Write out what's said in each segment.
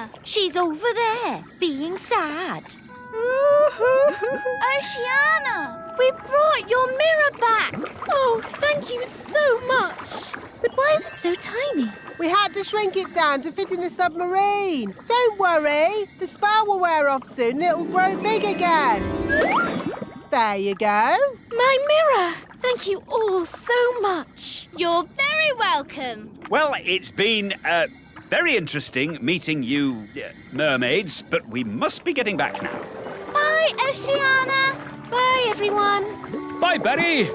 Oceana! She's over there, being sad. Oceana! We brought your mirror back! Oh, thank you so much. But why is it so tiny? We had to shrink it down to fit in the submarine. Don't worry, the spell will wear off soon and it'll grow big again. There you go. My mirror! Thank you all so much. You're very welcome. Well, it's been very interesting meeting you mermaids, but we must be getting back now. Bye, Oceana. Bye, everyone. Bye, Betty.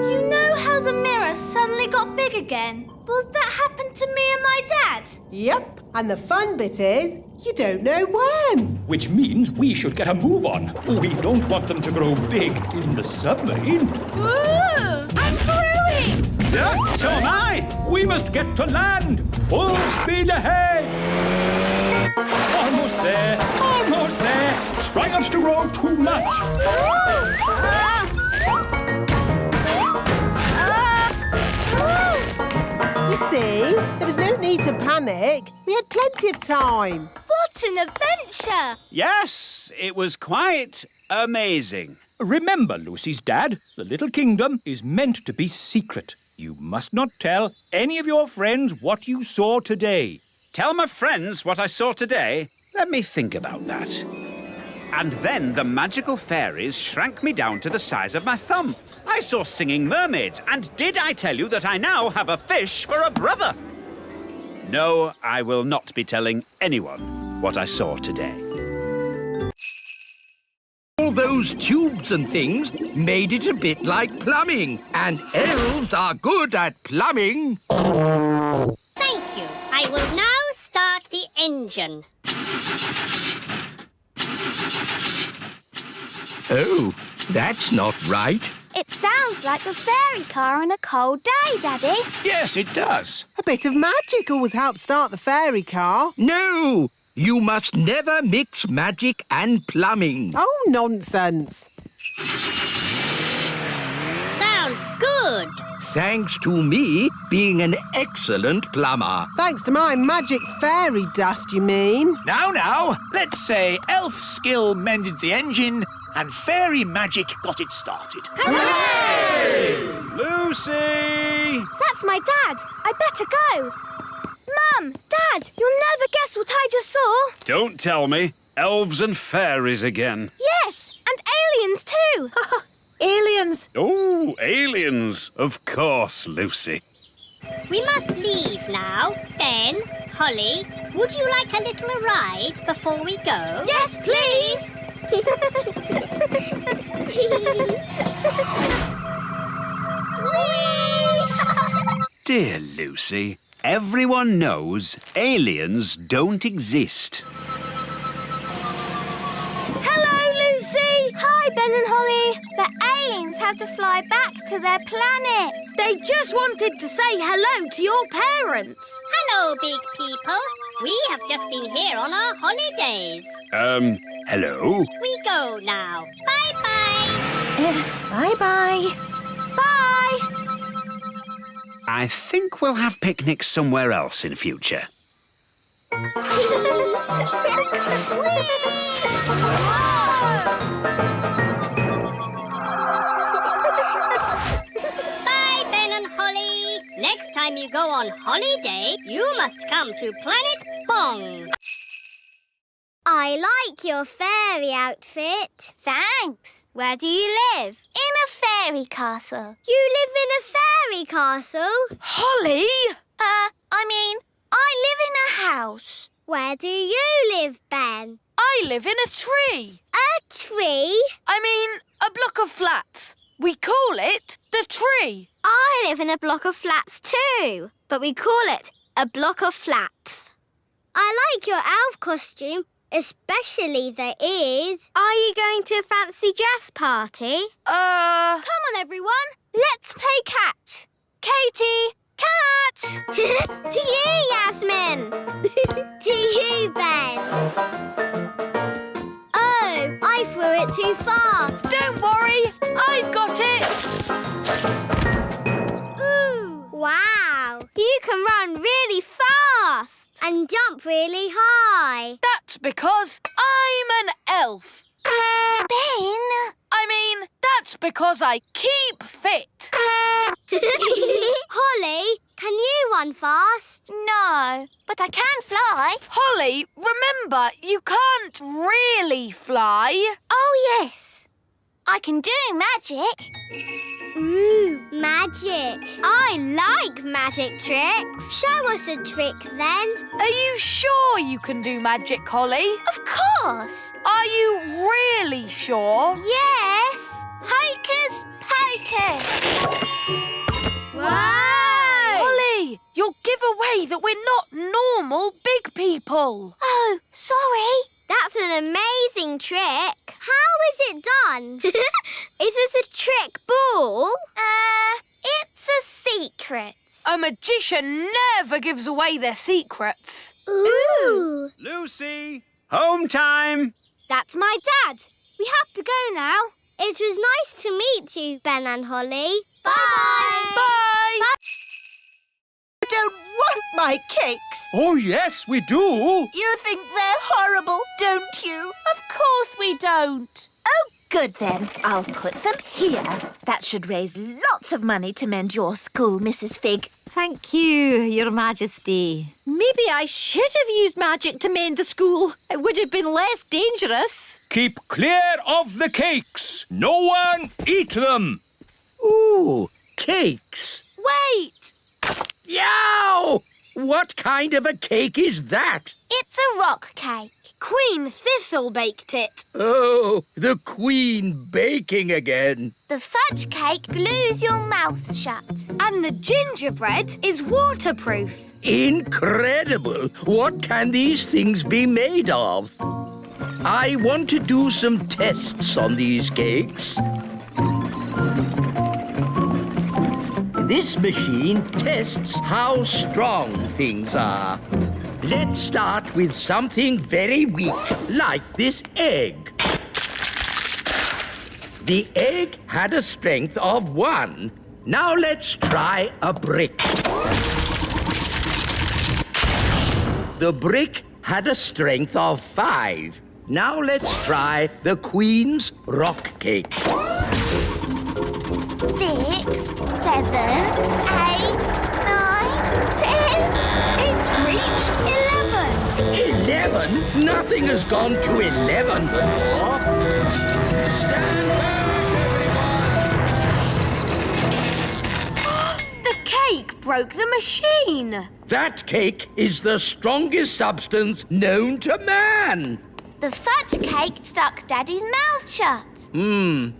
You know how the mirror suddenly got big again? Will that happen to me and my dad? Yep, and the fun bit is, you don't know when. Which means we should get a move on. We don't want them to grow big in the submarine. Ooh, I'm growing! Yeah, so am I. We must get to land. Full speed ahead. Almost there. Almost there. Try not to grow too much. You see, there was no need to panic. We had plenty of time. What an adventure! Yes, it was quite amazing. Remember, Lucy's dad, the little kingdom is meant to be secret. You must not tell any of your friends what you saw today. Tell my friends what I saw today? Let me think about that. And then the magical fairies shrank me down to the size of my thumb. I saw singing mermaids, and did I tell you that I now have a fish for a brother? No, I will not be telling anyone what I saw today. All those tubes and things made it a bit like plumbing, and elves are good at plumbing. Thank you. I will now start the engine. Oh, that's not right. It sounds like a fairy car on a cold day, Daddy. Yes, it does. A bit of magic always helps start the fairy car. No, you must never mix magic and plumbing. Oh, nonsense. Sounds good. Thanks to me being an excellent plumber. Thanks to my magic fairy dust, you mean? Now, let's say elf skill mended the engine and fairy magic got it started. Hey! Lucy! That's my dad. I better go. Mum, Dad, you'll never guess what I just saw. Don't tell me. Elves and fairies again. Yes, and aliens too. Aliens! Oh, aliens. Of course, Lucy. We must leave now. Ben, Holly, would you like a little ride before we go? Yes, please. Dear Lucy, everyone knows aliens don't exist. Hello, Lucy. Hi, Ben and Holly. The aliens have to fly back to their planet. They just wanted to say hello to your parents. Hello, big people. We have just been here on our holidays. Hello? We go now. Bye-bye. Bye-bye. Bye. I think we'll have picnics somewhere else in future. Bye, Ben and Holly. Next time you go on holiday, you must come to Planet Bong. I like your fairy outfit. Thanks. Where do you live? In a fairy castle. You live in a fairy castle? Holly! I live in a house. Where do you live, Ben? I live in a tree. A tree? A block of flats. We call it the tree. I live in a block of flats too, but we call it a block of flats. I like your elf costume, especially the ears. Are you going to a fancy dress party? Come on, everyone. Let's play catch. Katie, catch! To you, Yasmin. To you, Ben. Oh, I threw it too far. Don't worry, I've got it. really high? That's because I'm an elf. Ben! That's because I keep fit. Holly, can you run fast? No, but I can fly. Holly, remember, you can't really fly. Oh, yes. I can do magic. Ooh, magic. I like magic tricks. Show us a trick then. Are you sure you can do magic, Holly? Of course. Are you really sure? Yes. Hocus pocus. Whoa! Holly, you'll give away that we're not normal big people. Oh, sorry. That's an amazing trick. How is it done? Is this a trick ball? It's a secret. A magician never gives away their secrets. Ooh. Lucy! Home time! That's my dad. We have to go now. It was nice to meet you, Ben and Holly. Bye. Bye. I don't want my cakes. Oh, yes, we do. You think they're horrible, don't you? Of course we don't. Oh, good then. I'll put them here. That should raise lots of money to mend your school, Mrs. Fig. Thank you, Your Majesty. Maybe I should have used magic to mend the school. It would have been less dangerous. Keep clear of the cakes. No one eat them. Ooh, cakes. Wait. Yow! What kind of a cake is that? It's a rock cake. Queen Thistle baked it. Oh, the Queen baking again. The fudge cake glues your mouth shut. And the gingerbread is waterproof. Incredible! What can these things be made of? I want to do some tests on these cakes. This machine tests how strong things are. Let's start with something very weak, like this egg. The egg had a strength of 1. Now let's try a brick. The brick had a strength of 5. Now let's try the Queen's rock cake. 6, 7, 8, 9, 10. It's reached 11. 11? Nothing has gone to 11 before. Stand back, everyone! The cake broke the machine. That cake is the strongest substance known to man. The fudge cake stuck Daddy's mouth shut.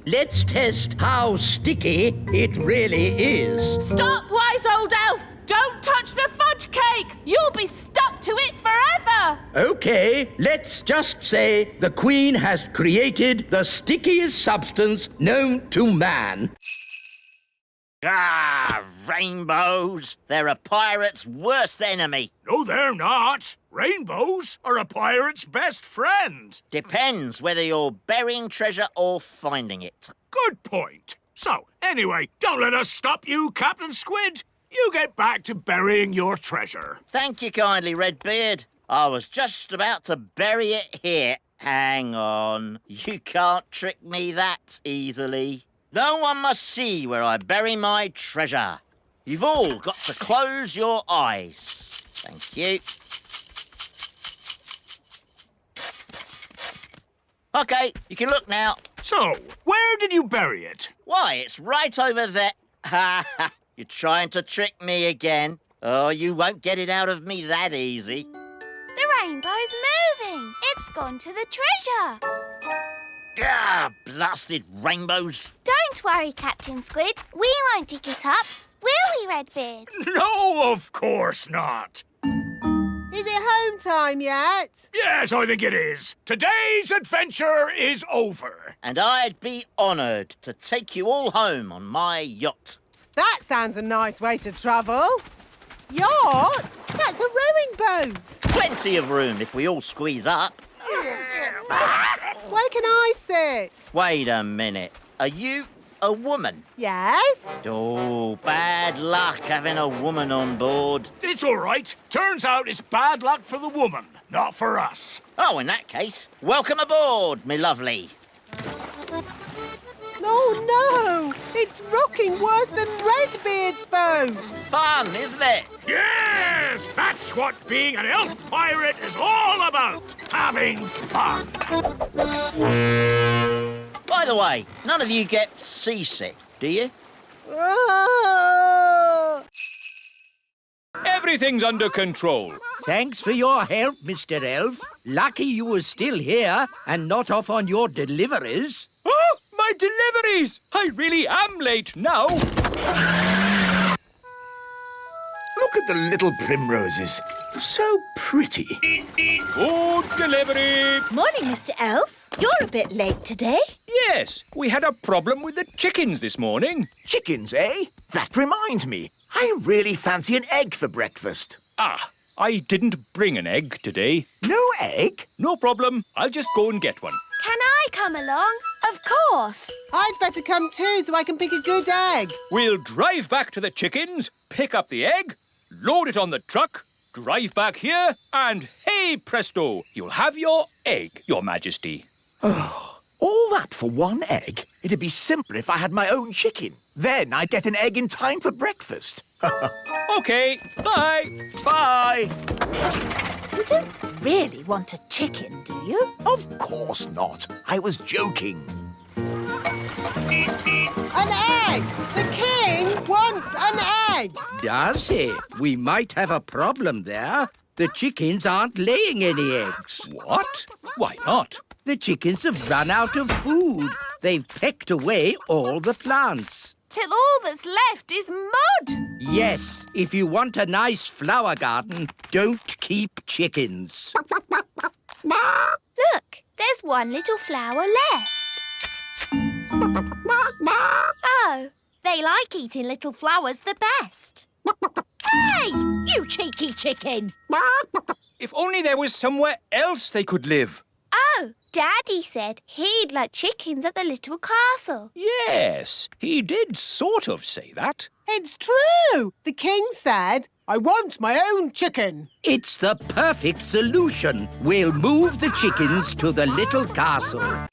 Let's test how sticky it really is. Stop, wise old elf. Don't touch the fudge cake. You'll be stuck to it forever. Okay, let's just say the Queen has created the stickiest substance known to man. Ah, rainbows. They're a pirate's worst enemy. No, they're not. Rainbows are a pirate's best friend. Depends whether you're burying treasure or finding it. Good point. So, anyway, don't let us stop you, Captain Squid. You get back to burying your treasure. Thank you kindly, Redbeard. I was just about to bury it here. Hang on. You can't trick me that easily. No one must see where I bury my treasure. You've all got to close your eyes. Thank you. OK, you can look now. So, where did you bury it? Why, it's right over there. Ha ha! You're trying to trick me again. Oh, you won't get it out of me that easy. The rainbow's moving. It's gone to the treasure. Ah, blasted rainbows. Don't worry, Captain Squid. We won't dig it up. Will we, Redbeard? No, of course not. Is it home time yet? Yes, I think it is. Today's adventure is over. And I'd be honoured to take you all home on my yacht. That sounds a nice way to travel. Yacht? That's a rowing boat. Plenty of room if we all squeeze up. Where can I sit? Wait a minute. Are you A woman? Yes? Oh, bad luck having a woman on board. It's all right. Turns out it's bad luck for the woman, not for us. Oh, in that case, welcome aboard, me lovely. Oh, no! It's rocking worse than Redbeard's boat! Fun, isn't it? Yes! That's what being an elf pirate is all about. Having fun. By the way, none of you get seasick, do you? Oh! Everything's under control. Thanks for your help, Mr. Elf. Lucky you were still here and not off on your deliveries. Oh, my deliveries! I really am late now. Look at the little primroses. So pretty. Food delivery. Morning, Mr. Elf. You're a bit late today. Yes, we had a problem with the chickens this morning. Chickens, eh? That reminds me. I really fancy an egg for breakfast. Ah, I didn't bring an egg today. No egg? No problem. I'll just go and get one. Can I come along? Of course. I'd better come too so I can pick a good egg. We'll drive back to the chickens, pick up the egg, load it on the truck, drive back here, and hey presto, you'll have your egg, Your Majesty. Oh, all that for one egg? It'd be simpler if I had my own chicken. Then I'd get an egg in time for breakfast. OK, bye. Bye. You don't really want a chicken, do you? Of course not. I was joking. An egg! The king wants an egg! Does he? We might have a problem there. The chickens aren't laying any eggs. What? Why not? The chickens have run out of food. They've pecked away all the plants. Till all that's left is mud. Yes, if you want a nice flower garden, don't keep chickens. Look, there's one little flower left. Oh, they like eating little flowers the best. Hey, you cheeky chicken. If only there was somewhere else they could live. Oh, Daddy said he'd like chickens at the little castle. Yes, he did sort of say that. It's true! The king said, I want my own chicken. It's the perfect solution. We'll move the chickens to the little castle.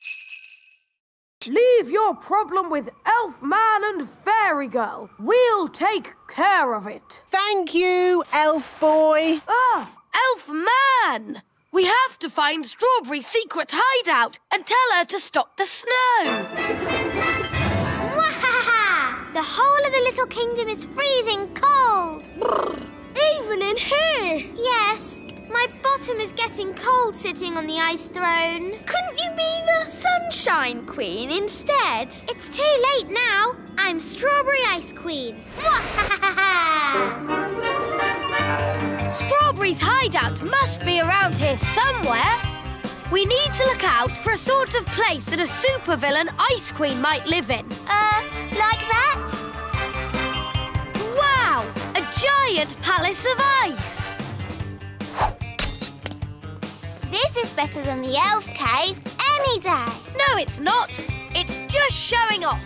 Leave your problem with Elf Man and Fairy Girl. We'll take care of it. Thank you, elf boy. Ah, Elf Man! We have to find Strawberry's secret hideout and tell her to stop the snow. Wahaha! The whole of the little kingdom is freezing cold. Even in here? Yes, my bottom is getting cold sitting on the ice throne. Couldn't you be the Sunshine Queen instead? It's too late now. I'm Strawberry Ice Queen. Wahaha! Strawberry's hideout must be around here somewhere. We need to look out for a sort of place that a supervillain Ice Queen might live in. Like that? Wow! A giant palace of ice! This is better than the elf cave any day. No, it's not. It's just showing off.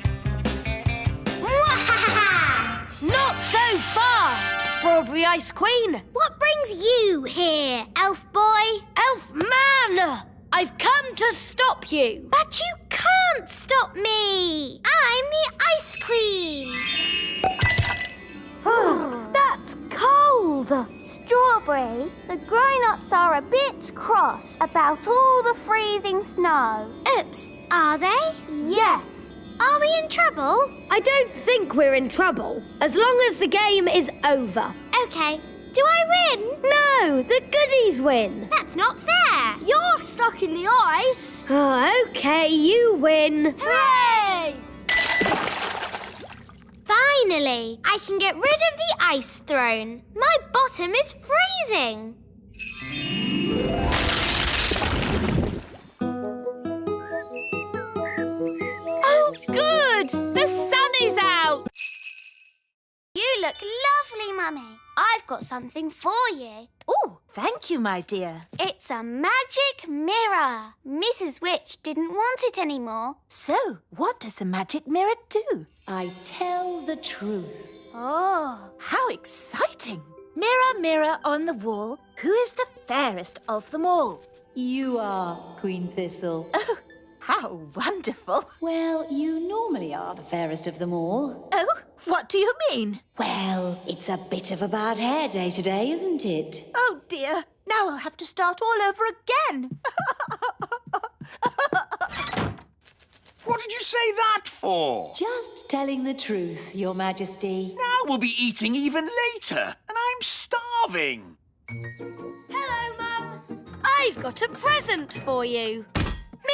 Wahaha! Not so fast, Strawberry Ice Queen. What brings you here, elf boy? Elf Man! I've come to stop you. But you can't stop me. I'm the Ice Queen. That's cold. Strawberry, the grown-ups are a bit cross about all the freezing snow. Oops, are they? Yes. Are we in trouble? I don't think we're in trouble, as long as the game is over. Okay, do I win? No, the goodies win. That's not fair. You're stuck in the ice. Oh, OK, you win. Hooray! Finally, I can get rid of the ice throne. My bottom is freezing. Oh, good! The sun is out. You look lovely, Mummy. I've got something for you. Ooh, Thank you, my dear. It's a magic mirror. Mrs. Witch didn't want it anymore. So, what does the magic mirror do? I tell the truth. Oh. How exciting! Mirror, mirror on the wall, who is the fairest of them all? You are, Queen Thistle. Oh, how wonderful! Well, you normally are the fairest of them all. Oh, what do you mean? Well, it's a bit of a bad hair day today, isn't it? Oh dear, now I'll have to start all over again. What did you say that for? Just telling the truth, Your Majesty. Now we'll be eating even later, and I'm starving. Hello, Mum. I've got a present for you.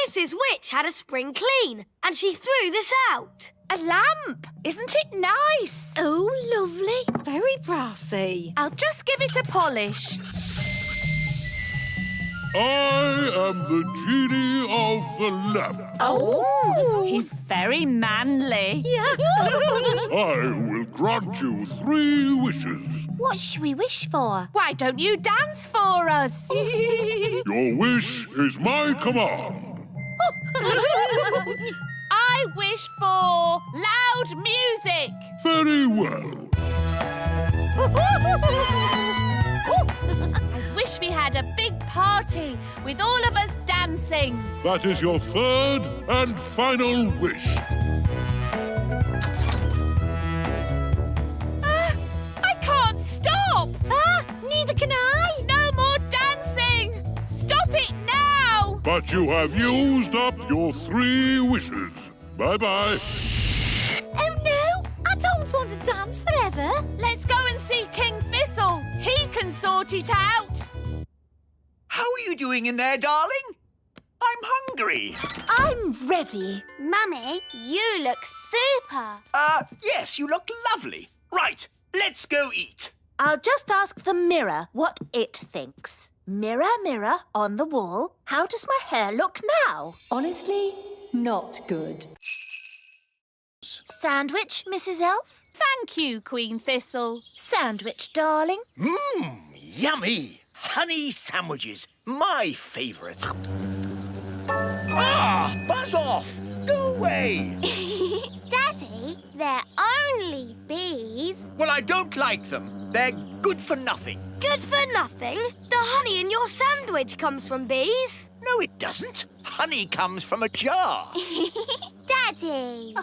Mrs. Witch had a spring clean, and she threw this out. A lamp! Isn't it nice? Oh, lovely. Very brassy. I'll just give it a polish. I am the genie of the lamp. Oh! He's very manly. I will grant you 3 wishes. What should we wish for? Why don't you dance for us? Your wish is my command. I wish for loud music. Very well. I wish we had a big party with all of us dancing. That is your 3rd and final wish. I can't stop. Neither can I. No more dancing. Stop it now. But you have used up your 3 wishes. Bye-bye. Oh no, I don't want to dance forever. Let's go and see King Thistle. He can sort it out. How are you doing in there, darling? I'm hungry. I'm ready. Mummy, you look super. Yes, you look lovely. Right, let's go eat. I'll just ask the mirror what it thinks. Mirror, mirror on the wall, how does my hair look now? Honestly, not good. Sandwich, Mrs. Elf? Thank you, Queen Thistle. Sandwich, darling? Yummy. Honey sandwiches, my favourite. Buzz off. Go away. Daddy, they're only bees. Well, I don't like them. They're good for nothing. Good for nothing. The honey in your sandwich comes from bees. No, it doesn't. Honey comes from a jar. Daddy.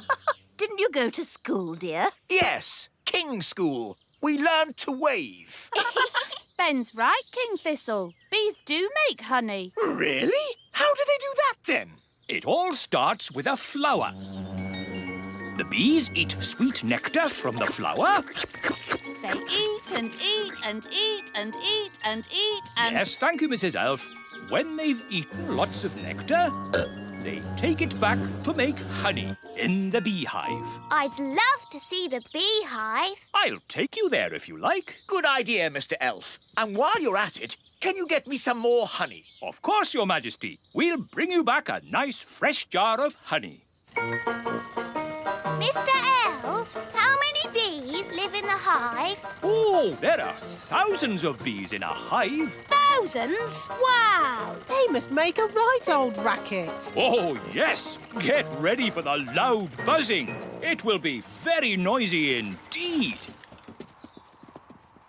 Didn't you go to school, dear? Yes, King's School. We learned to wave. Ben's right, King Thistle. Bees do make honey. Really? How do they do that, then? It all starts with a flower. The bees eat sweet nectar from the flower. They eat and eat and eat and eat and eat and... Yes, thank you, Mrs. Elf. When they've eaten lots of nectar, they take it back to make honey in the beehive. I'd love to see the beehive. I'll take you there if you like. Good idea, Mr. Elf. And while you're at it, can you get me some more honey? Of course, Your Majesty. We'll bring you back a nice fresh jar of honey. Mr. Elf, how many bees live in the hive? Oh, there are thousands of bees in a hive. Thousands? Wow. They must make a right old racket. Oh, yes. Get ready for the loud buzzing. It will be very noisy indeed.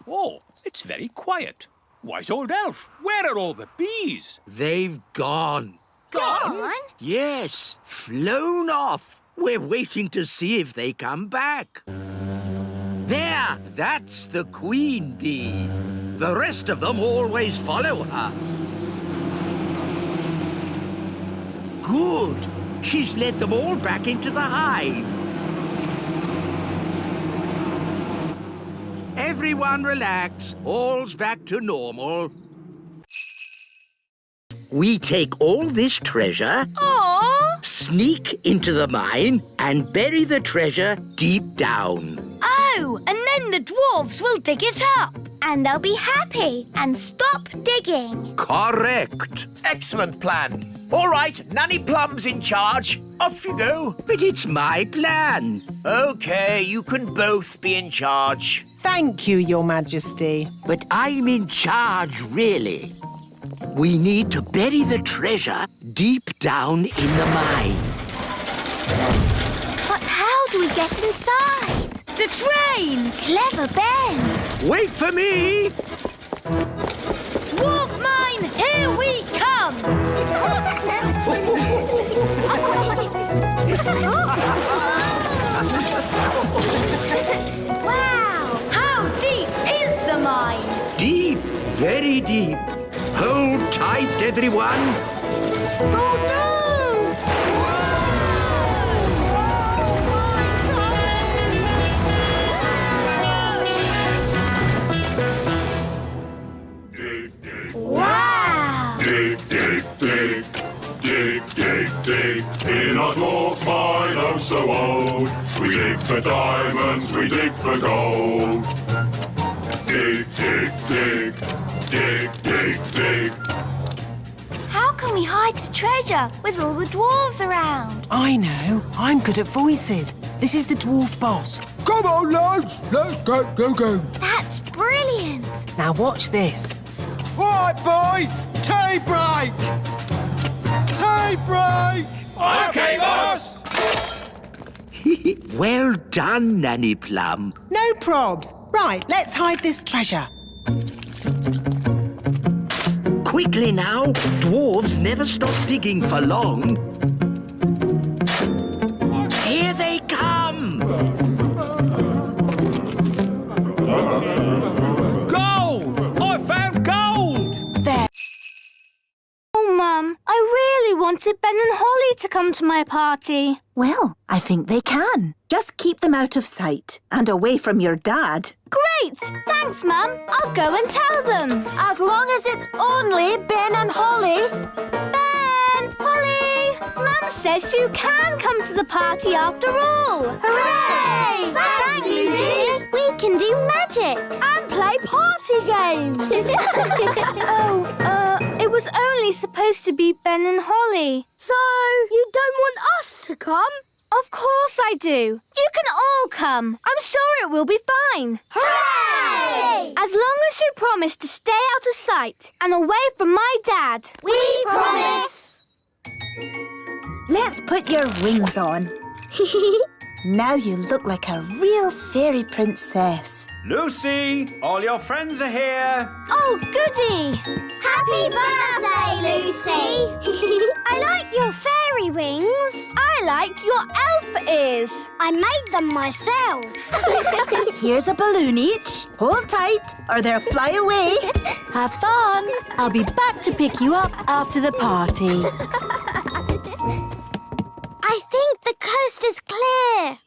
Oh, it's very quiet. Wise old elf, where are all the bees? They've gone. Gone? Yes, flown off. We're waiting to see if they come back. There, that's the queen bee. The rest of them always follow her. Good. She's led them all back into the hive. Everyone relax. All's back to normal. We take all this treasure, sneak into the mine, and bury the treasure deep down. Oh, and then the dwarves will dig it up. And they'll be happy and stop digging. Correct. Excellent plan. All right, Nanny Plum's in charge. Off you go. But it's my plan. OK, you can both be in charge. Thank you, Your Majesty. But I'm in charge, really. We need to bury the treasure deep down in the mine. But how do we get inside? The train! Clever Ben! Wait for me! Dwarf mine, here we come! Wow! How deep is the mine? Deep, very deep. Hold tight, everyone. Oh no! Wow! Dig, dig, dig. Dig, dig, dig. In our dwarf mine, oh so old. We dig for diamonds, we dig for gold. Dig, dig, dig. Dig, dig, dig. How can we hide the treasure with all the dwarves around? I know. I'm good at voices. This is the dwarf boss. Come on, lads. Let's go. That's brilliant! Now watch this. All right, boys. Tea break. Tea break. OK, boss! Well done, Nanny Plum. No probs. Right, let's hide this treasure. Quickly now. Dwarves never stop digging for long. Here they come! Gold! I found gold! There. Oh, Mum, I really wanted Ben and Holly to come to my party. Well, I think they can. Just keep them out of sight and away from your dad. Great! Thanks, Mum. I'll go and tell them. As long as it's only Ben and Holly. Ben! Holly! Mum says you can come to the party after all. Hooray! Thanks, Lucy. We can do magic. And play party games. It was only supposed to be Ben and Holly. So, you don't want us to come? Of course I do. You can all come. I'm sure it will be fine. Hooray! As long as you promise to stay out of sight and away from my dad. We promise. Let's put your wings on. Now you look like a real fairy princess. Lucy, all your friends are here. Oh, goody! Happy birthday, Lucy! I like your fairy wings. I like your elf ears. I made them myself. Here's a balloon each. Hold tight or they'll fly away. Have fun. I'll be back to pick you up after the party. I think the coast is clear.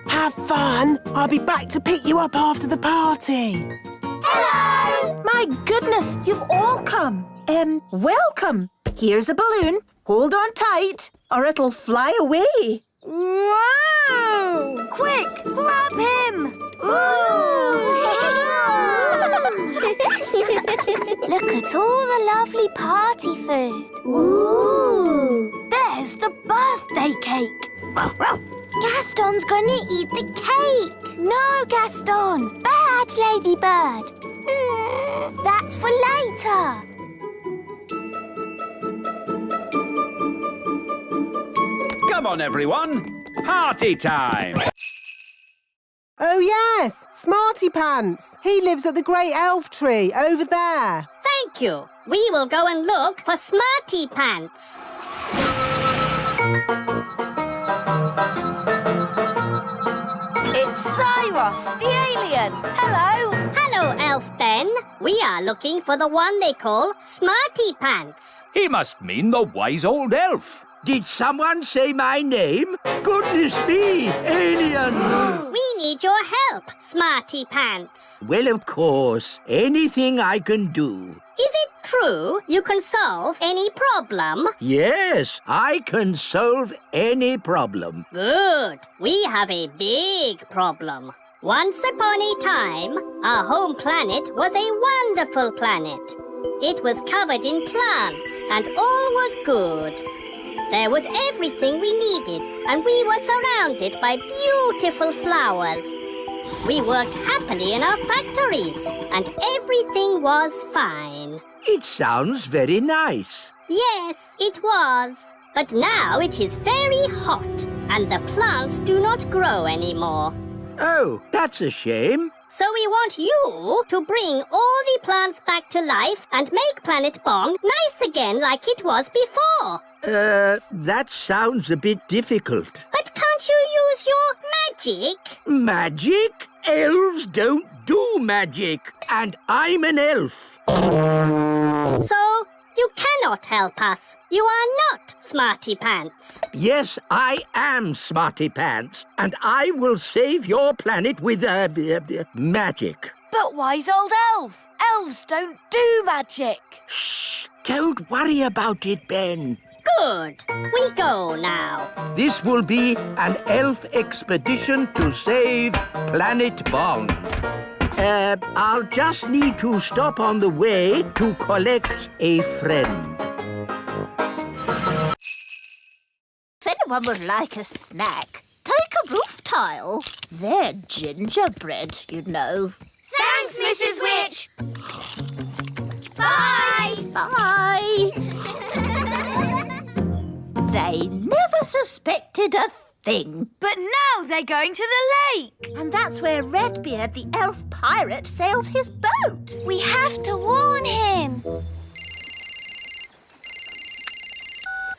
Have fun. I'll be back to pick you up after the party. Hello! My goodness, you've all come. Welcome. Here's a balloon. Hold on tight or it'll fly away. Whoa! Quick, grab him! Look at all the lovely party food. Ooh! There's the birthday cake. Gaston's gonna eat the cake. No, Gaston. Bad, Ladybird. That's for later. Come on, everyone. Party time. Oh, yes. Smarty Pants. He lives at the great elf tree over there. Thank you. We will go and look for Smarty Pants. It's Cyrus, the alien. Hello. Hello, Elf Ben. We are looking for the one they call Smarty Pants. He must mean the wise old elf. Did someone say my name? Goodness me, alien! We need your help, Smarty Pants. Well, of course, anything I can do. Is it true you can solve any problem? Yes, I can solve any problem. Good. We have a big problem. Once upon a time, our home planet was a wonderful planet. It was covered in plants and all was good. There was everything we needed and we were surrounded by beautiful flowers. We worked happily in our factories, and everything was fine. It sounds very nice. Yes, it was. But now it is very hot, and the plants do not grow anymore. Oh, that's a shame. So we want you to bring all the plants back to life and make Planet Bong nice again like it was before. That sounds a bit difficult. But can't you use your magic? Magic? Elves don't do magic, and I'm an elf. So you cannot help us. You are not Smarty Pants. Yes, I am Smarty Pants, and I will save your planet with magic. But wise old elf. Elves don't do magic. Shh! Don't worry about it, Ben. Good. We go now. This will be an elf expedition to save Planet Bong. I'll just need to stop on the way to collect a friend. If anyone would like a snack, take a roof tile. They're gingerbread, you know. Thanks, Mrs. Witch. Bye. Bye. They never suspected a thing. But now they're going to the lake. And that's where Redbeard, the elf pirate, sails his boat. We have to warn him.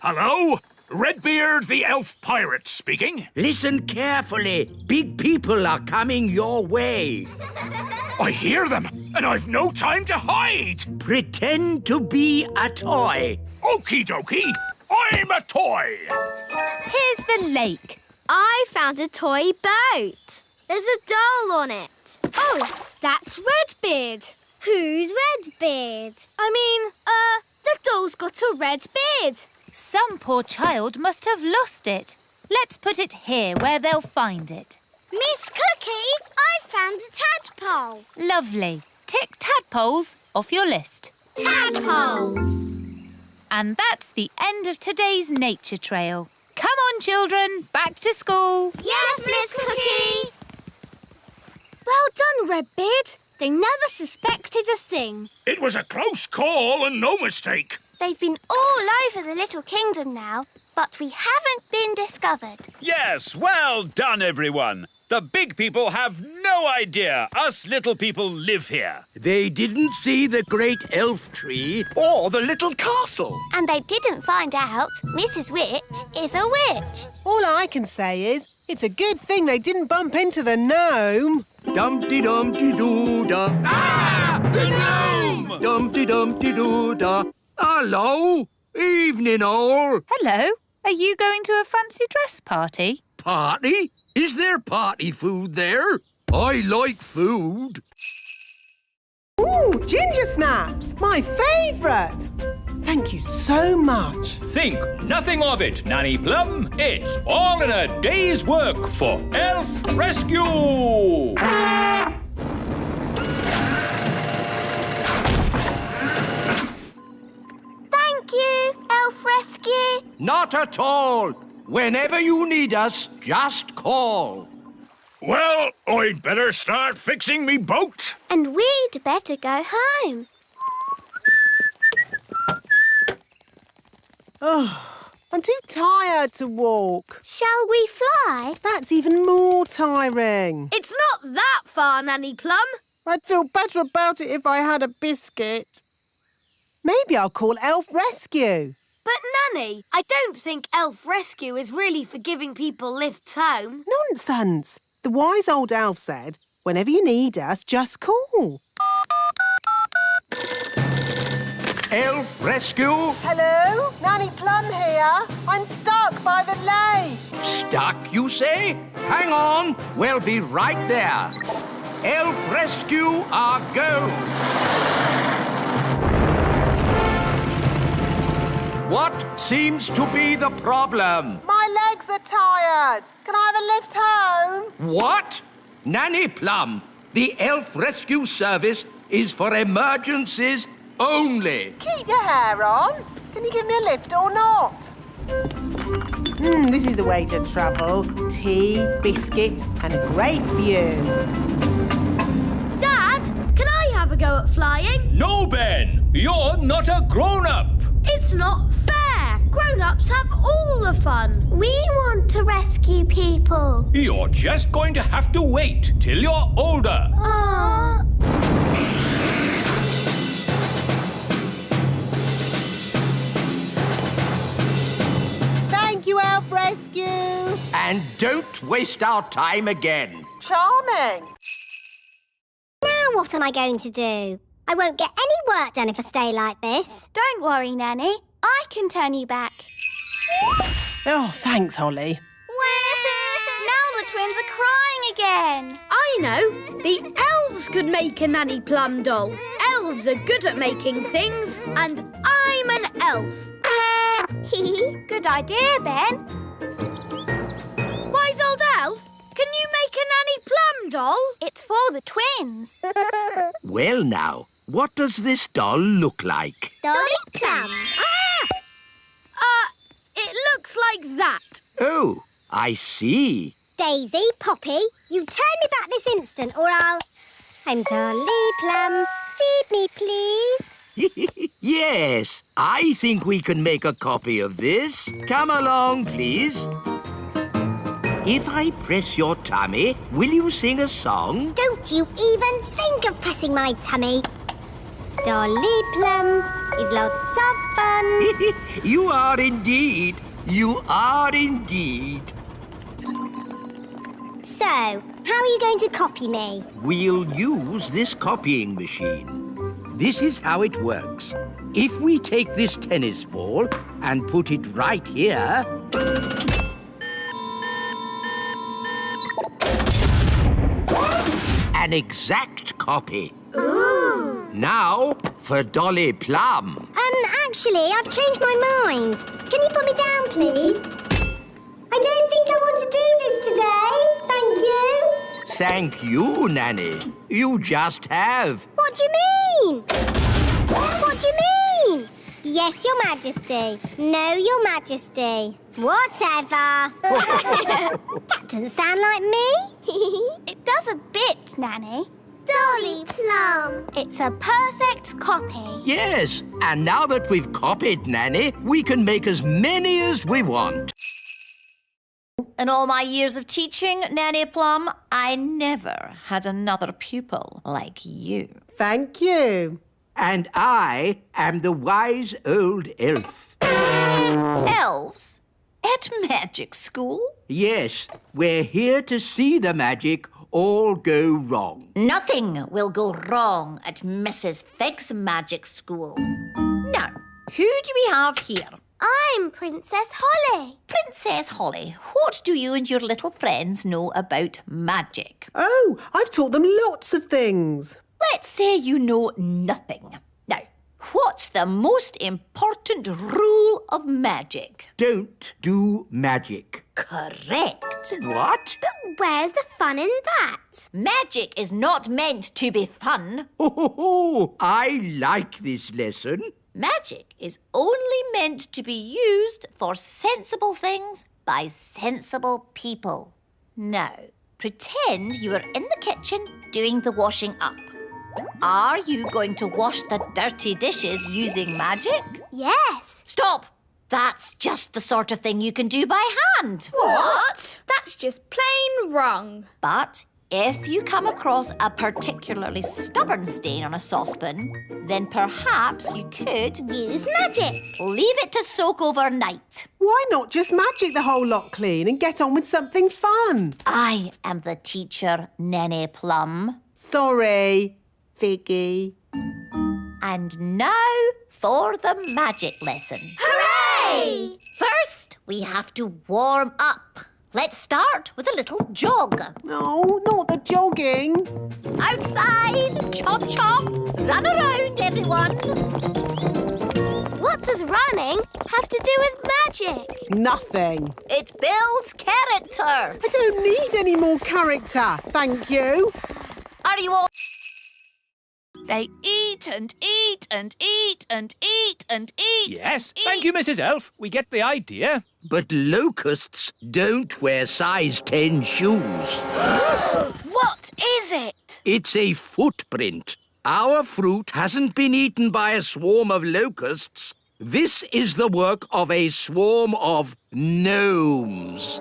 Hello? Redbeard, the elf pirate speaking. Listen carefully. Big people are coming your way. I hear them, and I've no time to hide. Pretend to be a toy. Okie dokie, I'm a toy. Here's the lake. I found a toy boat. There's a doll on it. Oh, that's Redbeard. Who's Redbeard? The doll's got a red beard. Some poor child must have lost it. Let's put it here where they'll find it. Miss Cookie, I found a tadpole. Lovely. Tick tadpoles off your list. Tadpoles. And that's the end of today's nature trail. Come on, children, back to school. Yes, Miss Cookie. Well done, Redbeard. They never suspected a thing. It was a close call and no mistake. They've been all over the little kingdom now, but we haven't been discovered. Yes, well done, everyone. The big people have no idea us little people live here. They didn't see the great elf tree Or the little castle. And they didn't find out Mrs. Witch is a witch. All I can say is, it's a good thing they didn't bump into the gnome. Dumpty-dumpty-doo-da. Ah! The gnome! Dumpty-dumpty-doo-da. Hello. Evening, all. Hello. Are you going to a fancy dress party? Party? Is there party food there? I like food. Ooh, ginger snaps, my favourite. Thank you so much. Think nothing of it, Nanny Plum. It's all in a day's work for Elf Rescue. Thank you, Elf Rescue. Not at all. Whenever you need us, just call. Well, I'd better start fixing me boat. And we'd better go home. Oh, I'm too tired to walk. Shall we fly? That's even more tiring. It's not that far, Nanny Plum. I'd feel better about it if I had a biscuit. Maybe I'll call Elf Rescue. But, Nanny, I don't think Elf Rescue is really for giving people lifts home. Nonsense. The wise old elf said, whenever you need us, just call. Elf Rescue? Hello? Nanny Plum here. I'm stuck by the lake. Stuck, you say? Hang on. We'll be right there. Elf Rescue, our go. What seems to be the problem? My legs are tired. Can I have a lift home? What? Nanny Plum, the Elf Rescue Service is for emergencies only. Keep your hair on. Can you give me a lift or not? This is the way to travel. Tea, biscuits, and a great view. Dad, can I have a go at flying? No, Ben! You're not a grown-up! It's not fair. Grown-ups have all the fun. We want to rescue people. You're just going to have to wait till you're older. Aww. Thank you, Elf Rescue. And don't waste our time again. Charming. Now what am I going to do? I won't get any work done if I stay like this. Don't worry, Nanny. I can turn you back. Oh, thanks, Holly. Now the twins are crying again. I know. The elves could make a Nanny Plum doll. Elves are good at making things, and I'm an elf. Good idea, Ben. Wise old elf, can you make a Nanny Plum doll? It's for the twins. Well now, what does this doll look like? Dolly Plum. It looks like that. Oh, I see. Daisy, Poppy, you turn me back this instant or I'll... I'm Dolly Plum. Feed me, please. Yes, I think we can make a copy of this. Come along, please. If I press your tummy, will you sing a song? Don't you even think of pressing my tummy. Dolly Plum is lots of fun. You are indeed. You are indeed. So, how are you going to copy me? We'll use this copying machine. This is how it works. If we take this tennis ball and put it right here... An exact copy. Ooh. Now for Dolly Plum. Actually, I've changed my mind. Can you put me down, please? I don't think I want to do this today. Thank you. Thank you, Nanny. You just have. What do you mean? What do you mean? Yes, Your Majesty. No, Your Majesty. Whatever. That doesn't sound like me. It does a bit, Nanny. Dolly Plum. It's a perfect copy. Yes, and now that we've copied Nanny, we can make as many as we want. In all my years of teaching, Nanny Plum, I never had another pupil like you. Thank you. And I am the wise old elf. Elves? At magic school? Yes, we're here to see the magic all go wrong. Nothing will go wrong at Mrs. Fig's magic school. Now, who do we have here? I'm Princess Holly. Princess Holly, what do you and your little friends know about magic? Oh, I've taught them lots of things. Let's say you know nothing. Now, what's the most important rule of magic? Don't do magic. Correct. What? But where's the fun in that? Magic is not meant to be fun. Oh, I like this lesson. Magic is only meant to be used for sensible things by sensible people. Now, pretend you are in the kitchen doing the washing up. Are you going to wash the dirty dishes using magic? Yes. Stop! That's just the sort of thing you can do by hand. What? That's just plain wrong. But if you come across a particularly stubborn stain on a saucepan, then perhaps you could Use magic. leave it to soak overnight. Why not just magic the whole lot clean and get on with something fun? I am the teacher, Nanny Plum. Sorry, Figgy. And now for the magic lesson. Hooray! First, we have to warm up. Let's start with a little jog. No, not the jogging. Outside, chop chop, run around everyone. What does running have to do with magic? Nothing. It builds character. I don't need any more character, thank you. Are you all They eat and eat and eat and eat and eat. Yes, and thank you, Mrs. Elf. We get the idea. But locusts don't wear size 10 shoes. What is it? It's a footprint. Our fruit hasn't been eaten by a swarm of locusts. This is the work of a swarm of gnomes.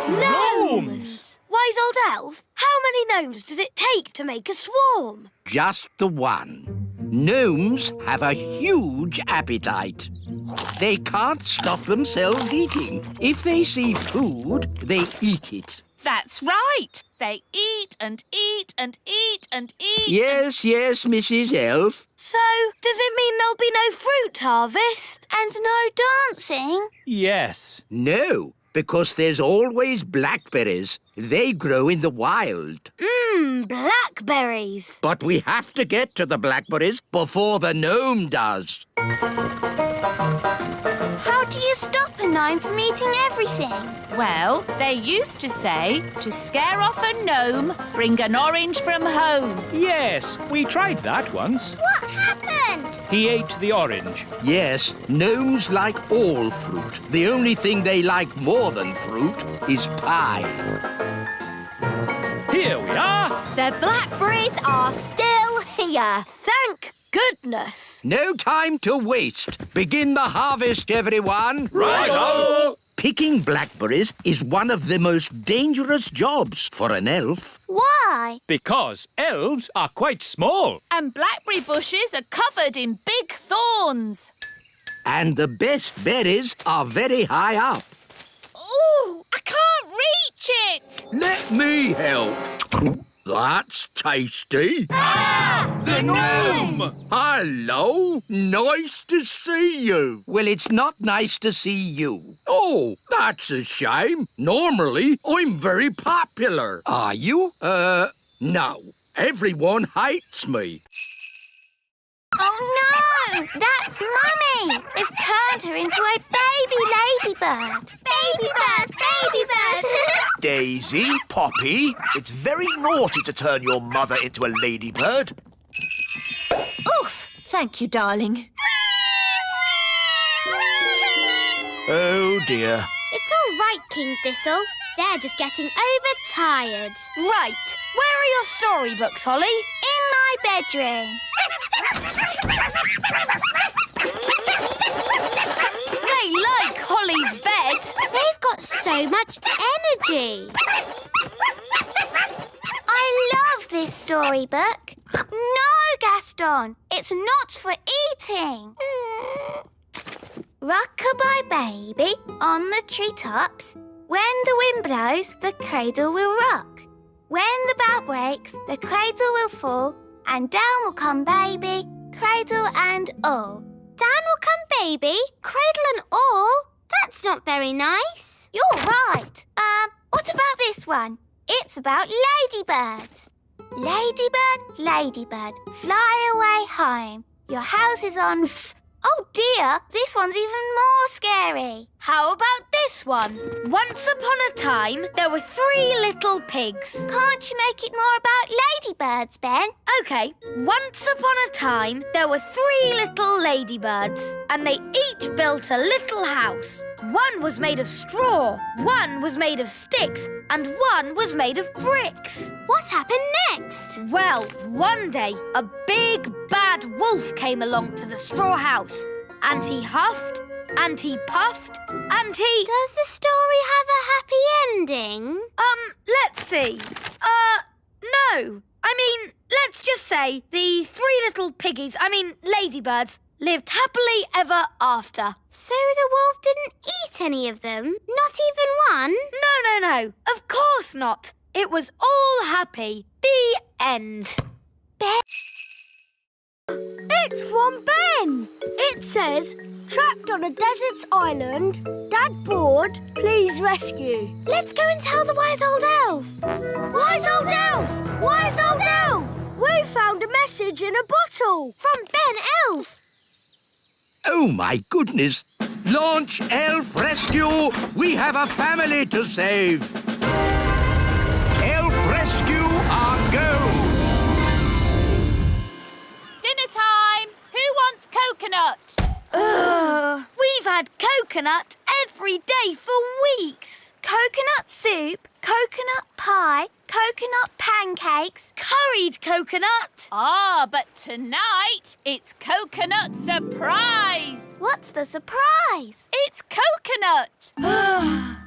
Gnomes! Wise old elf, how many gnomes does it take to make a swarm? Just the one. Gnomes have a huge appetite. They can't stop themselves eating. If they see food, they eat it. That's right. They eat and eat and eat and eat. Yes, Mrs. Elf. So, does it mean there'll be no fruit harvest? And no dancing? Yes. No, because there's always blackberries. They grow in the wild. Blackberries. But we have to get to the blackberries before the gnome does. How do you stop a gnome from eating everything? Well, they used to say, to scare off a gnome, bring an orange from home. Yes, we tried that once. What happened? He ate the orange. Yes, gnomes like all fruit. The only thing they like more than fruit is pie. Here we are. The blackberries are still here. Thank goodness. No time to waste. Begin the harvest, everyone. Right-o! Picking blackberries is one of the most dangerous jobs for an elf. Why? Because elves are quite small. And blackberry bushes are covered in big thorns. And the best berries are very high up. Ooh, I can't reach it. Let me help. That's tasty. The gnome! Hello. Nice to see you. Well, it's not nice to see you. Oh, that's a shame. Normally, I'm very popular. Are you? No. Everyone hates me. Oh no! That's Mummy! They've turned her into a baby ladybird. Baby bird! Baby bird! Daisy, Poppy, it's very naughty to turn your mother into a ladybird. Oof! Thank you, darling. Oh, dear. It's all right, King Thistle. They're just getting overtired. Right. Where are your storybooks, Holly? In my bedroom. They like Holly's bed. They've got so much energy. I love this storybook. No, Gaston, it's not for eating. Rock-a-bye baby on the treetops. When the wind blows, the cradle will rock. When the bough breaks, the cradle will fall, and down will come baby, cradle and all. Down will come baby, cradle and all? That's not very nice. You're right. What about this one? It's about ladybirds. Ladybird, ladybird, fly away home. Your house is on Oh dear, this one's even more scary. How about this one? Once upon a time, there were 3 little pigs. Can't you make it more about ladybirds, Ben? OK, once upon a time, there were 3 little ladybirds, and they each built a little house. One was made of straw, one was made of sticks, and one was made of bricks. What happened next? Well, one day, a big, bad wolf came along to the straw house, and he huffed, and he puffed, and he... Does the story have a happy ending? Let's see. No. I mean, let's just say the 3 little ladybirds, lived happily ever after. So the wolf didn't eat any of them? Not even one? No. Of course not. It was all happy. The end. Ben? It's from Ben. It says, trapped on a desert island, Dad bored, please rescue. Let's go and tell the wise old elf. Wise old elf! Wise old elf! We found a message in a bottle. From Ben Elf. Oh, my goodness. Launch Elf Rescue. We have a family to save. Elf Rescue, our go. coconut. Ugh, we've had coconut every day for weeks. Coconut soup, coconut pie, coconut pancakes, curried coconut. Ah, but tonight it's coconut surprise. What's the surprise? It's coconut.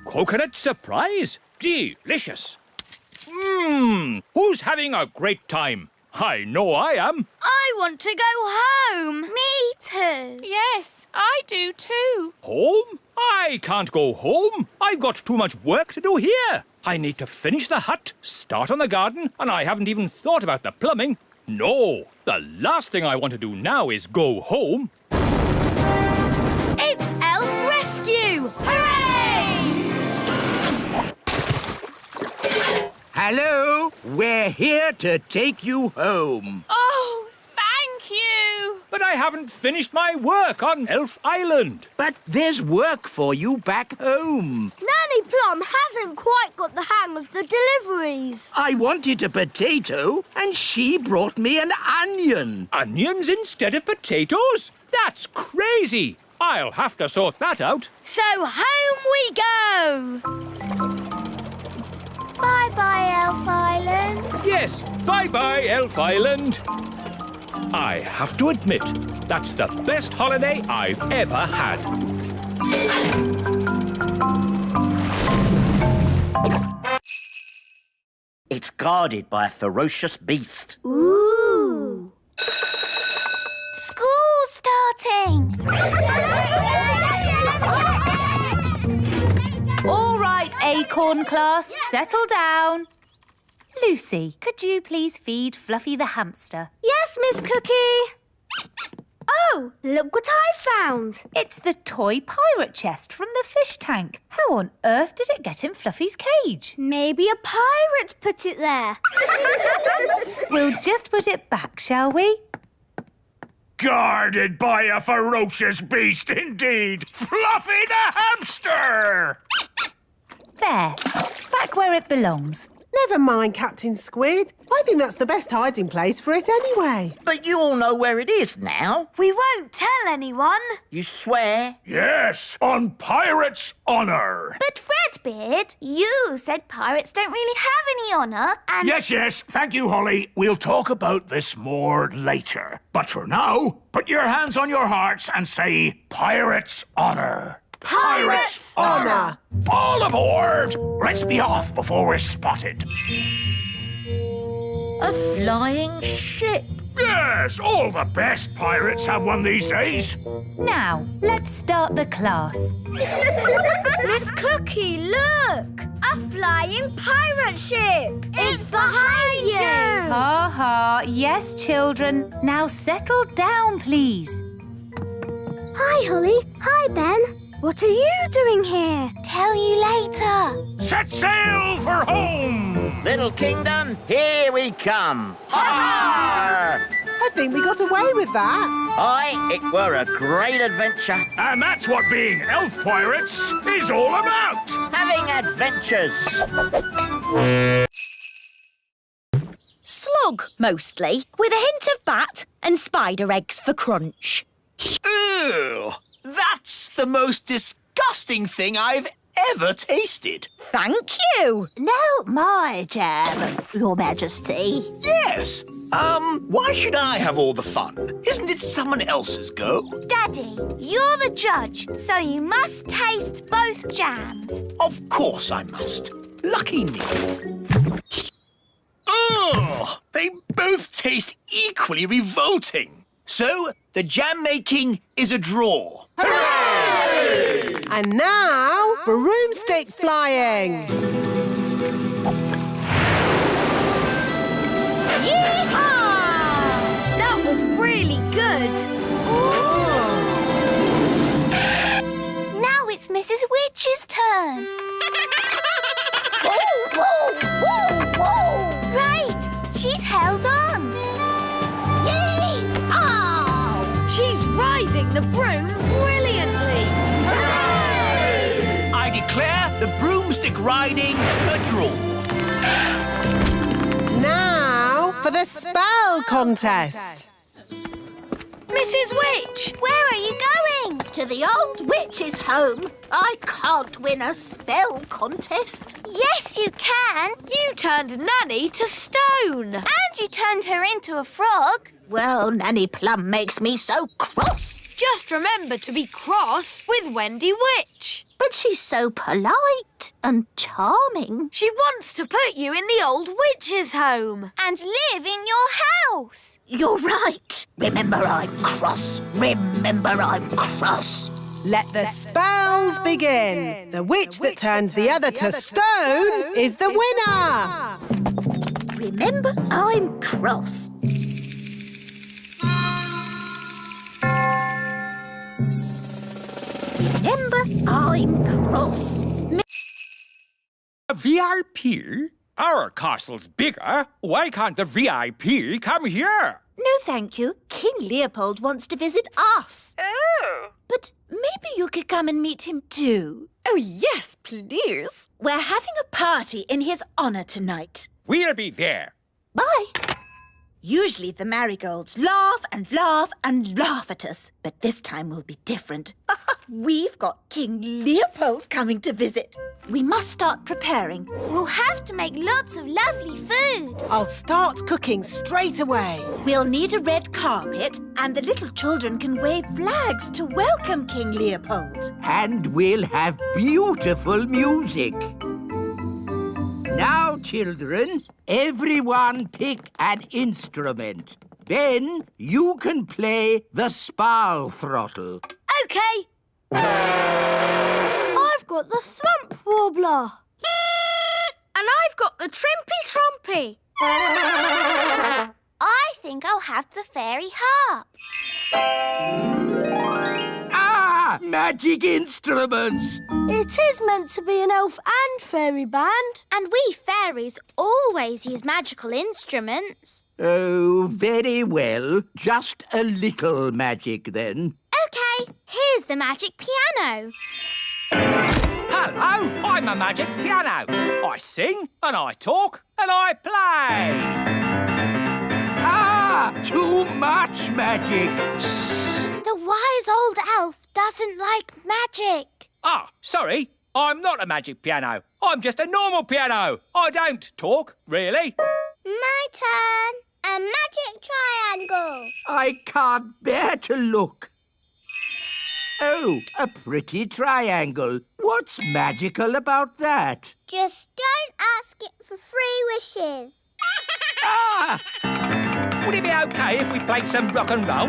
Coconut surprise? Delicious. Who's having a great time? I know I am. I want to go home. Me too. Yes, I do too. Home? I can't go home. I've got too much work to do here. I need to finish the hut, start on the garden, and I haven't even thought about the plumbing. No, the last thing I want to do now is go home. It's Elf Rescue! Hooray! Hello, we're here to take you home. Oh, thank you. But I haven't finished my work on Elf Island. But there's work for you back home. Nanny Plum hasn't quite got the hang of the deliveries. I wanted a potato, and she brought me an onion. Onions instead of potatoes? That's crazy. I'll have to sort that out. So home we go! Bye-bye, Elf Island. Yes, bye-bye, Elf Island. I have to admit, that's the best holiday I've ever had. It's guarded by a ferocious beast. Ooh. School's starting. All right, Acorn class, settle down. Lucy, could you please feed Fluffy the hamster? Yes, Miss Cookie. Oh, look what I found. It's the toy pirate chest from the fish tank. How on earth did it get in Fluffy's cage? Maybe a pirate put it there. We'll just put it back, shall we? Guarded by a ferocious beast indeed! Fluffy the hamster! There, back where it belongs. Never mind, Captain Squid. I think that's the best hiding place for it anyway. But you all know where it is now. We won't tell anyone. You swear? Yes, on Pirate's honour. But Redbeard, you said pirates don't really have any honour and... Yes, thank you, Holly. We'll talk about this more later. But for now, put your hands on your hearts and say Pirate's honour. Pirate's honour. All aboard! Let's be off before we're spotted. A flying ship. Yes, all the best pirates have one these days. Now, let's start the class. Miss Cookie, look! A flying pirate ship! It's behind you! Ha ha, yes, children. Now settle down, please. Hi, Holly. Hi, Ben. What are you doing here? Tell you later. Set sail for home! Little kingdom, here we come. Ha! I think we got away with that. Aye, it were a great adventure. And that's what being elf pirates is all about. Having adventures. Slug, mostly, with a hint of bat and spider eggs for crunch. Ew! That's the most disgusting thing I've ever tasted. Thank you. No more jam, Your Majesty. Yes. Why should I have all the fun? Isn't it someone else's go? Daddy, you're the judge, so you must taste both jams. Of course I must. Lucky me. Ugh! They both taste equally revolting. So, the jam making is a draw. Hooray! And now, broomstick flying. Yee-haw! That was really good. Now it's Mrs. Witch's turn. Right, she's held on. She's riding the broom brilliantly! Hooray! I declare the broomstick riding a draw. Now for the spell contest. Mrs. Witch! Where are you going? To the old witch's home. I can't win a spell contest. Yes, you can. You turned Nanny to stone. And you turned her into a frog. Well, Nanny Plum makes me so cross. Just remember to be cross with Wendy Witch. But she's so polite and charming. She wants to put you in the old witch's home. And live in your house. You're right. Remember I'm cross. Remember I'm cross. Let the spells begin. The witch that turns the other to stone is the winner. Remember I'm cross. Remember I'm cross. A VIP? Our castle's bigger. Why can't the VIP come here? No, thank you. King Leopold wants to visit us. Oh. But maybe you could come and meet him too. Oh, yes, please. We're having a party in his honour tonight. We'll be there. Bye. Usually the marigolds laugh and laugh and laugh at us, but this time will be different. We've got King Leopold coming to visit. We must start preparing. We'll have to make lots of lovely food. I'll start cooking straight away. We'll need a red carpet, and the little children can wave flags to welcome King Leopold. And we'll have beautiful music. Now, children, everyone pick an instrument. Ben, you can play the spal throttle. OK. I've got the thump warbler. And I've got the trimpy trompy. I think I'll have the fairy harp. Ah! Magic instruments! It is meant to be an elf and fairy band. And we fairies always use magical instruments. Oh, very well. Just a little magic, then. OK, here's the magic piano. Hello, I'm a magic piano. I sing and I talk and I play. Ah! Too much magic! The wise old elf doesn't like magic. Ah, sorry. I'm not a magic piano. I'm just a normal piano. I don't talk, really. My turn. A magic triangle. I can't bear to look. Oh, a pretty triangle. What's magical about that? Just don't ask it for 3 wishes. Ah! Would it be OK if we played some rock and roll?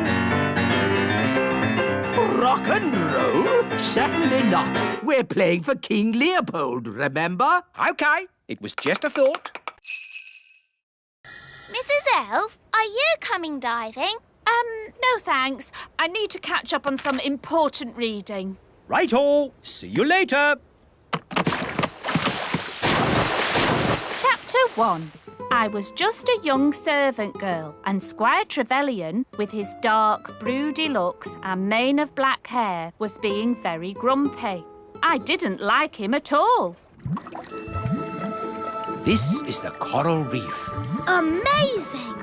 Rock and roll? Certainly not. We're playing for King Leopold, remember? OK, it was just a thought. Mrs. Elf, are you coming diving? No thanks. I need to catch up on some important reading. Right-o. See you later. Chapter 1. I was just a young servant girl, and Squire Trevelyan, with his dark, broody looks and mane of black hair, was being very grumpy. I didn't like him at all. This is the coral reef. Amazing!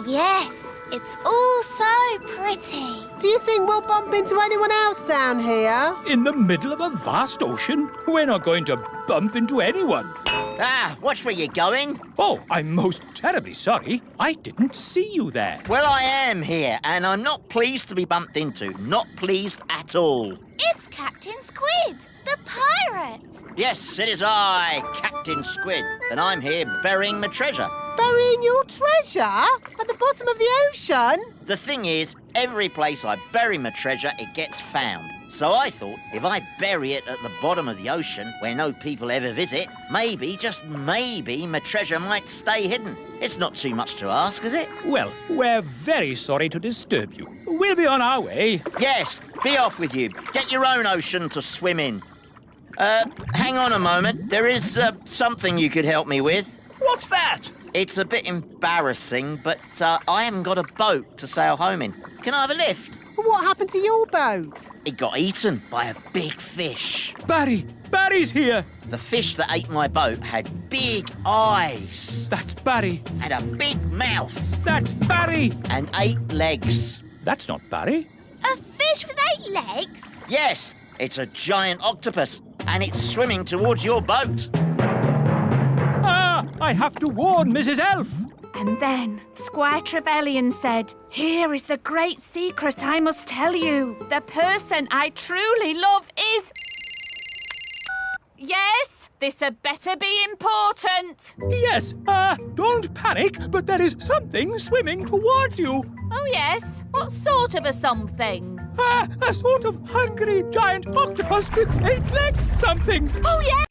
Yes, it's all so pretty. Do you think we'll bump into anyone else down here? In the middle of a vast ocean? We're not going to bump into anyone. Ah, watch where you're going. Oh, I'm most terribly sorry. I didn't see you there. Well, I am here, and I'm not pleased to be bumped into. Not pleased at all. It's Captain Squid, the pirate. Yes, it is I, Captain Squid, and I'm here burying my treasure. Burying your treasure? At the bottom of the ocean? The thing is, every place I bury my treasure, it gets found. So I thought, if I bury it at the bottom of the ocean, where no people ever visit, maybe, just maybe, my treasure might stay hidden. It's not too much to ask, is it? Well, we're very sorry to disturb you. We'll be on our way. Yes, be off with you. Get your own ocean to swim in. Hang on a moment. There is something you could help me with. What's that? It's a bit embarrassing, but I haven't got a boat to sail home in. Can I have a lift? What happened to your boat? It got eaten by a big fish. Barry's here. The fish that ate my boat had big eyes. That's Barry. And a big mouth. That's Barry. And 8 legs. That's not Barry. A fish with 8 legs? Yes, it's a giant octopus, and it's swimming towards your boat. Ah, I have to warn Mrs. Elf. And then Squire Trevelyan said, "Here is the great secret I must tell you. The person I truly love is..." Yes, this had better be important. Yes, don't panic, but there is something swimming towards you. Oh, yes? What sort of a something? A sort of hungry giant octopus with 8 legs something. Oh, yeah?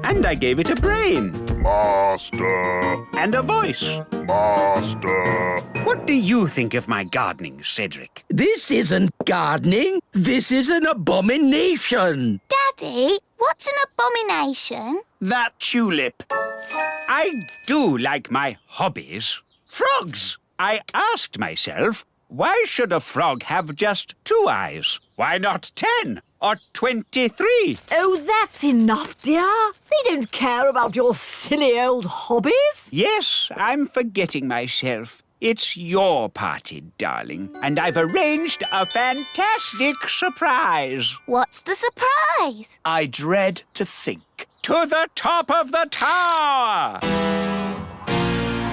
And I gave it a brain. Master. And a voice. Master. What do you think of my gardening, Cedric? This isn't gardening. This is an abomination. Daddy, what's an abomination? That tulip. I do like my hobbies. Frogs! I asked myself, why should a frog have just 2 eyes? Why not 10 or 23? Oh, that's enough, dear. They don't care about your silly old hobbies. Yes, I'm forgetting myself. It's your party, darling, and I've arranged a fantastic surprise. What's the surprise? I dread to think. To the top of the tower!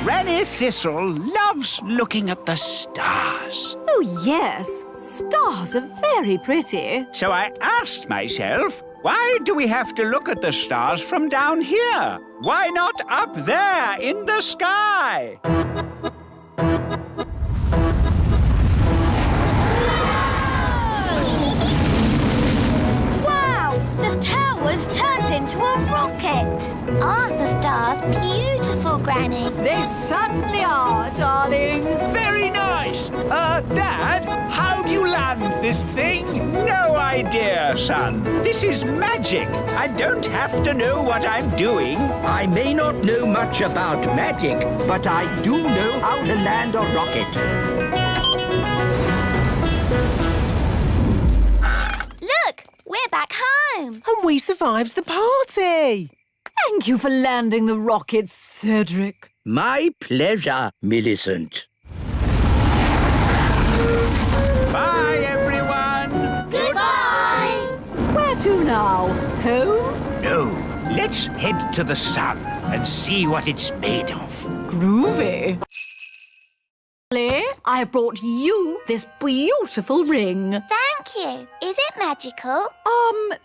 Granny Thistle loves looking at the stars. Oh, yes. Stars are very pretty. So I asked myself, why do we have to look at the stars from down here? Why not up there in the sky? Wow! The tower's turned into a rocket. Aren't the stars beautiful, Granny? They certainly are, darling. Very nice. Dad, how do you land this thing? No idea, son. This is magic. I don't have to know what I'm doing. I may not know much about magic, but I do know how to land a rocket. Look, we're back home. And we survived the party. Thank you for landing the rocket, Cedric. My pleasure, Millicent. Bye, everyone. Goodbye. Where to now? Home? No, let's head to the sun and see what it's made of. Groovy. I brought you this beautiful ring. Thank you. Is it magical?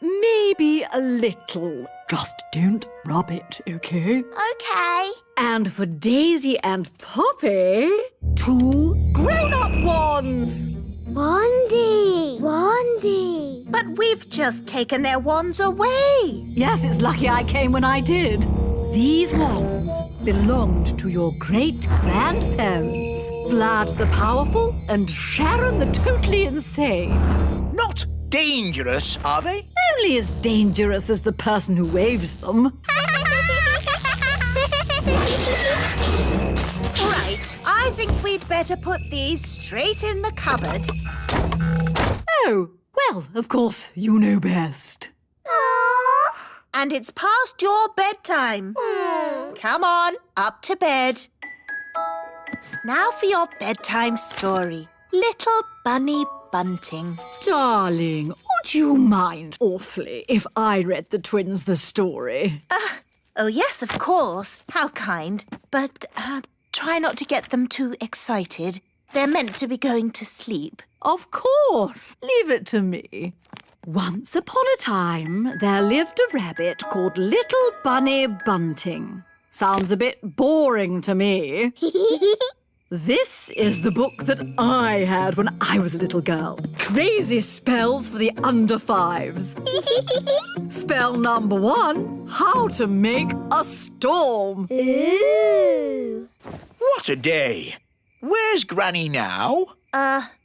Maybe a little. Just don't rub it, okay? Okay. And for Daisy and Poppy, 2 grown-up wands. Wandy. Wandy. But we've just taken their wands away. Yes, it's lucky I came when I did. These wands belonged to your great-grandparents, Vlad the Powerful and Sharon the Totally Insane. Not dangerous, are they? Only as dangerous as the person who waves them. Right, I think we'd better put these straight in the cupboard. Oh, well, of course, you know best. And it's past your bedtime. Come on, up to bed. Now for your bedtime story. Little Bunny Bunting. Darling, would you mind awfully if I read the twins the story? Oh, yes, of course. How kind. But try not to get them too excited. They're meant to be going to sleep. Of course. Leave it to me. Once upon a time, there lived a rabbit called Little Bunny Bunting. Sounds a bit boring to me. This is the book that I had when I was a little girl. Crazy spells for the under 5s. Spell number 1, how to make a storm. Ooh. What a day. Where's Granny now?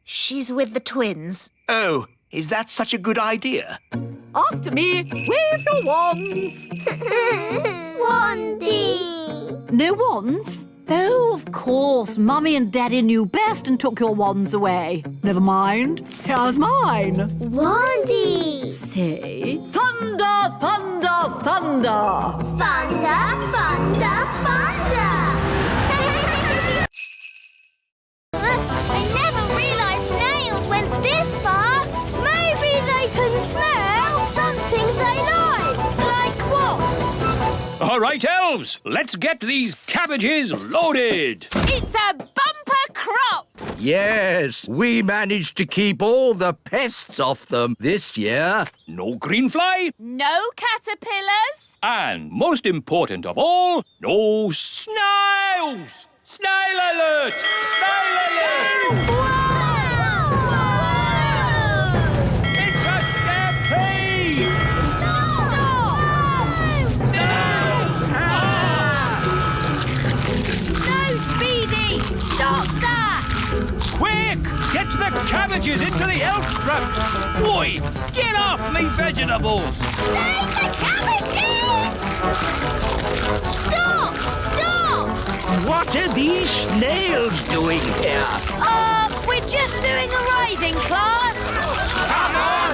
She's with the twins. Oh, is that such a good idea? After me, wave your wands. Wandy. No wands? Oh, of course. Mummy and Daddy knew best and took your wands away. Never mind. Here's mine. Wandy. Say, thunder, thunder, thunder. Thunder, thunder, thunder. All right, elves, let's get these cabbages loaded. It's a bumper crop. Yes, we managed to keep all the pests off them this year. No greenfly. No caterpillars. And most important of all, no snails. Snail alert! Snail alert! It's a stampede! No, Speedy! Stop that! Quick! Get the cabbages into the elf truck! Boy, get off me vegetables! Save the cabbages! Stop! Stop! What are these snails doing here? We're just doing a riding class. Come on!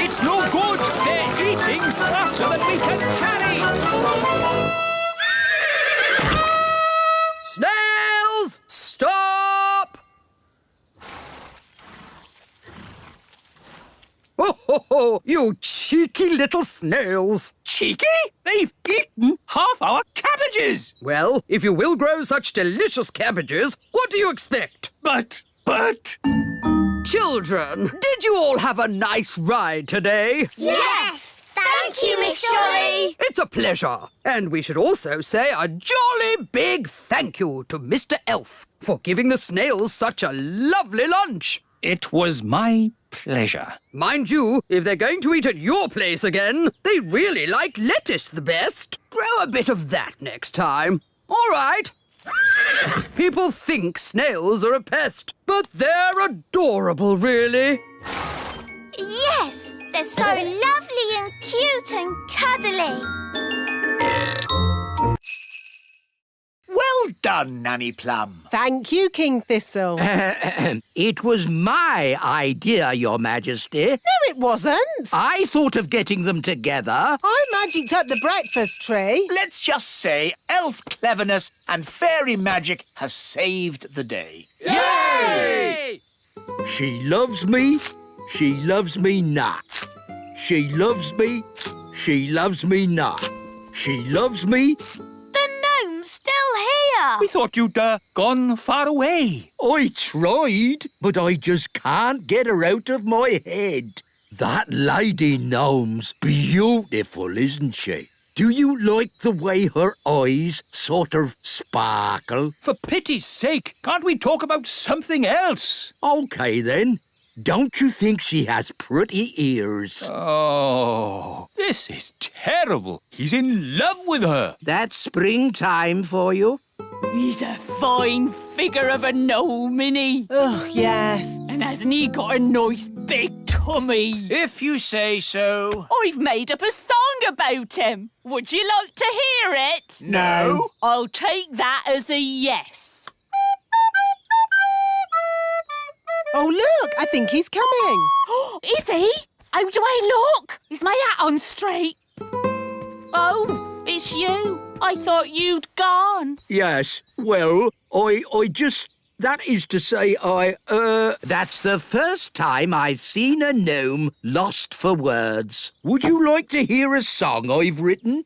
It's no good! They're eating faster than we can carry! Snails! Stop! Oh, ho, ho, you cheeky little snails. Cheeky? They've eaten half our cabbages! Well, if you will grow such delicious cabbages, what do you expect? But... Children, did you all have a nice ride today? Yes! Thank you, Miss Jolly! It's a pleasure. And we should also say a jolly big thank you to Mr. Elf for giving the snails such a lovely lunch. It was my pleasure. Mind you, if they're going to eat at your place again, they really like lettuce the best. Grow a bit of that next time. All right. People think snails are a pest, but they're adorable, really. Yes, they're so lovely and cute and cuddly. Well done, Nanny Plum. Thank you, King Thistle. It was my idea, Your Majesty. No, it wasn't. I thought of getting them together. I magicked up the breakfast tree. Let's just say elf cleverness and fairy magic has saved the day. Yay! She loves me. She loves me not. She loves me. She loves me not. She loves me. The gnome's still here. We thought you'd gone far away. I tried, but I just can't get her out of my head. That lady gnome's beautiful, isn't she? Do you like the way her eyes sort of sparkle? For pity's sake, can't we talk about something else? OK, then. Don't you think she has pretty ears? Oh, this is terrible. He's in love with her. That's springtime for you. He's a fine figure of a gnome, isn't he? Oh, yes. And hasn't he got a nice big tummy? If you say so. I've made up a song about him. Would you like to hear it? No. I'll take that as a yes. Oh, look, I think he's coming. Is he? How do I look? Is my hat on straight? Oh, it's you. I thought you'd gone. Yes, well, I just... That is to say, That's the first time I've seen a gnome lost for words. Would you like to hear a song I've written?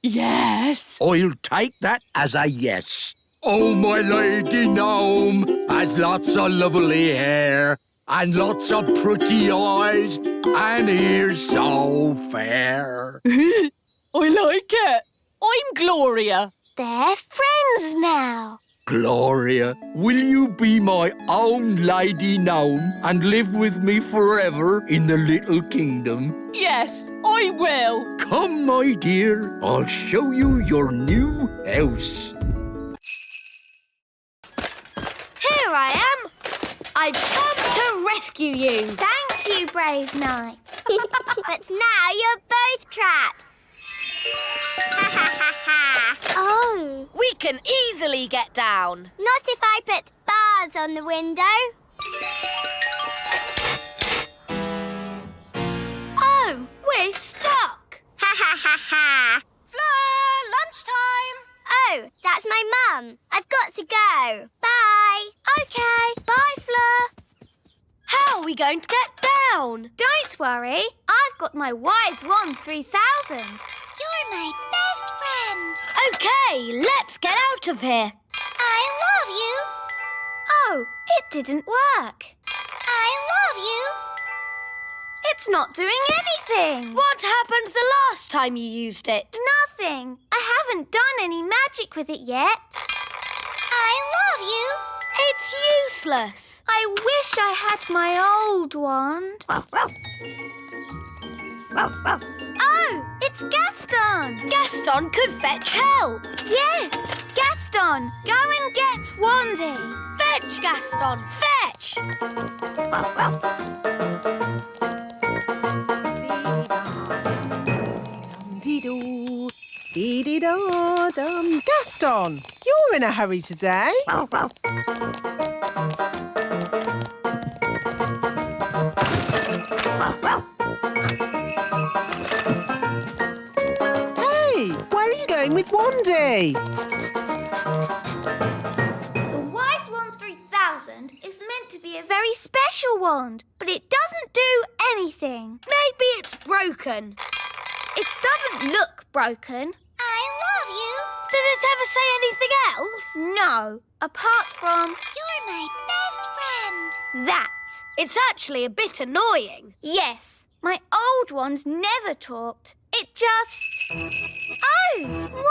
Yes. I'll take that as a yes. Oh, my lady gnome has lots of lovely hair and lots of pretty eyes and ears so fair. I like it. I'm Gloria. They're friends now. Gloria, will you be my own lady gnome and live with me forever in the little kingdom? Yes, I will. Come, my dear, I'll show you your new house. Here I am. I've come to rescue you. Thank you, brave knight. But now you're both trapped. Oh. We can easily get down. Not if I put bars on the window. Oh, we're stuck. Ha ha ha ha. Fleur, lunchtime. Oh, that's my mum. I've got to go. Bye. OK, bye, Fleur. How are we going to get down? Don't worry, I've got my Wise Wand 3000. my best friend. Okay, let's get out of here. I love you. Oh, it didn't work. I love you. It's not doing anything. What happened the last time you used it? Nothing. I haven't done any magic with it yet. I love you. It's useless. I wish I had my old wand. Oh, it's Gaston. Gaston could fetch help. Yes, Gaston, go and get Wandy. Fetch, Gaston, fetch. Dee-doo, dee-dee-da-dum. Gaston, you're in a hurry today. Hey, where are you going with Wandy? The Wise Wand 3000 is meant to be a very special wand, but it doesn't do anything. Maybe it's broken. It doesn't look broken. I love you. Does it ever say anything else? No, apart from... You're my best friend. that. It's actually a bit annoying. Yes, my old wand never talked. It just... Oh,